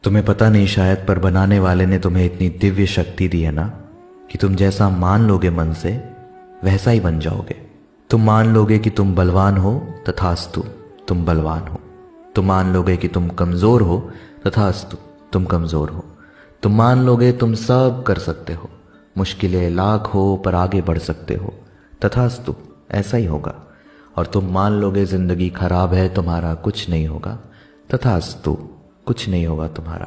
तुम्हें पता नहीं शायद, पर बनाने वाले ने तुम्हें इतनी दिव्य शक्ति दी है ना कि तुम जैसा मान लोगे मन से वैसा ही बन जाओगे। तुम मान लोगे कि तुम बलवान हो, तथास्तु तुम बलवान हो। तुम मान लोगे कि तुम कमजोर हो, तथास्तु तुम कमजोर हो। तुम मान लोगे तुम सब कर सकते हो, मुश्किलें लाख हो पर आगे बढ़ सकते हो, तथास्तु ऐसा ही होगा। और तुम मान लोगे जिंदगी खराब है, तुम्हारा कुछ नहीं होगा, तथास्तु कुछ नहीं होगा तुम्हारा।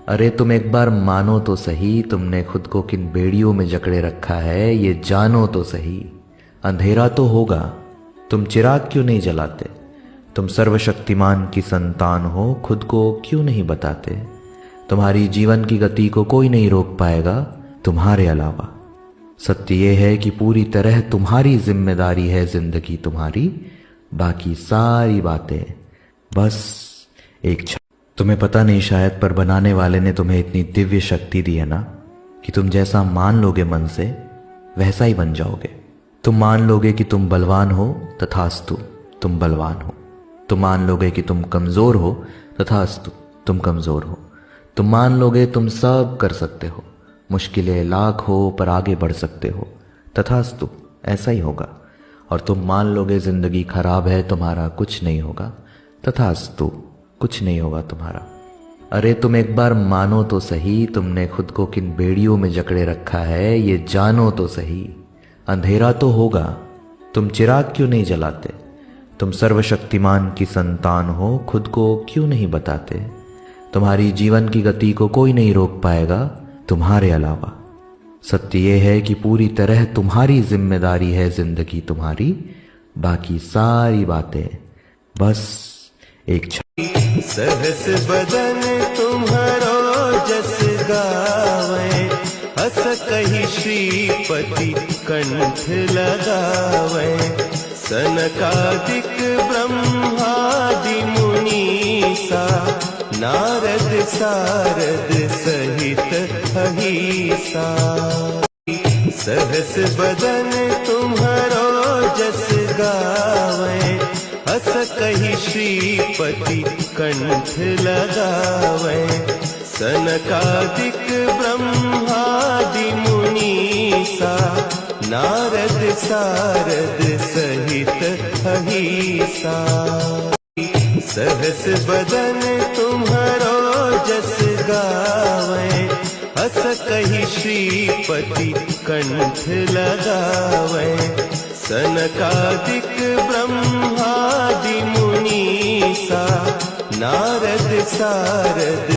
अरे तुम एक बार मानो तो सही, तुमने खुद को किन बेड़ियों में जकड़े रखा है, ये जानो तो सही। अंधेरा तो होगा, तुम चिराग क्यों नहीं जलाते? तुम सर्वशक्तिमान की संतान हो, खुद को क्यों नहीं बताते? तुम्हारी जीवन की गति को कोई नहीं रोक पाएगा तुम्हारे अलावा। सत्य ये है कि पूरी तरह तुम्हारी जिम्मेदारी है जिंदगी तुम्हारी, बाकी सारी बातें बस एक तुम्हें पता नहीं शायद, पर बनाने वाले ने तुम्हें इतनी दिव्य शक्ति दी है ना कि तुम जैसा मान लोगे मन से वैसा ही बन जाओगे। तुम मान लोगे कि तुम बलवान हो, तथास्तु तुम बलवान हो। तुम मान लोगे कि तुम कमजोर हो, तथास्तु तुम कमजोर हो। तुम मान लोगे तुम सब कर सकते हो, मुश्किलें लाख हो पर आगे बढ़ सकते हो, तथास्तु ऐसा ही होगा। और तुम मान लोगे जिंदगी खराब है, तुम्हारा कुछ नहीं होगा, तथास्तु कुछ नहीं होगा तुम्हारा। अरे तुम एक बार मानो तो सही, तुमने खुद को किन बेड़ियों में जकड़े रखा है, ये जानो तो सही। अंधेरा तो होगा, तुम चिराग क्यों नहीं जलाते? तुम सर्वशक्तिमान की संतान हो, खुद को क्यों नहीं बताते? तुम्हारी जीवन की गति को कोई नहीं रोक पाएगा तुम्हारे अलावा। सत्य ये है कि पूरी तरह तुम्हारी जिम्मेदारी है जिंदगी तुम्हारी, बाकी सारी बातें बस एक सहस बदन तुम्हारो जस गावे, हस कही श्रीपति कंठ लगावे। सनकादिक ब्रह्मादि मुनीसा, नारद सारद सहित अहिसा। सहस बदन तुम्हारो जस गावे, हस कही श्रीपति कंठ लगावे। सनकादिक ब्रह्मादि मुनीसा, नारद सारद सहित अहिसा। सहस बदन तुम्हारो जस गावे, हस कही श्रीपति कंठ लगावे। सनकादिक ब्रह्मादि मुनीसा, नारद सारद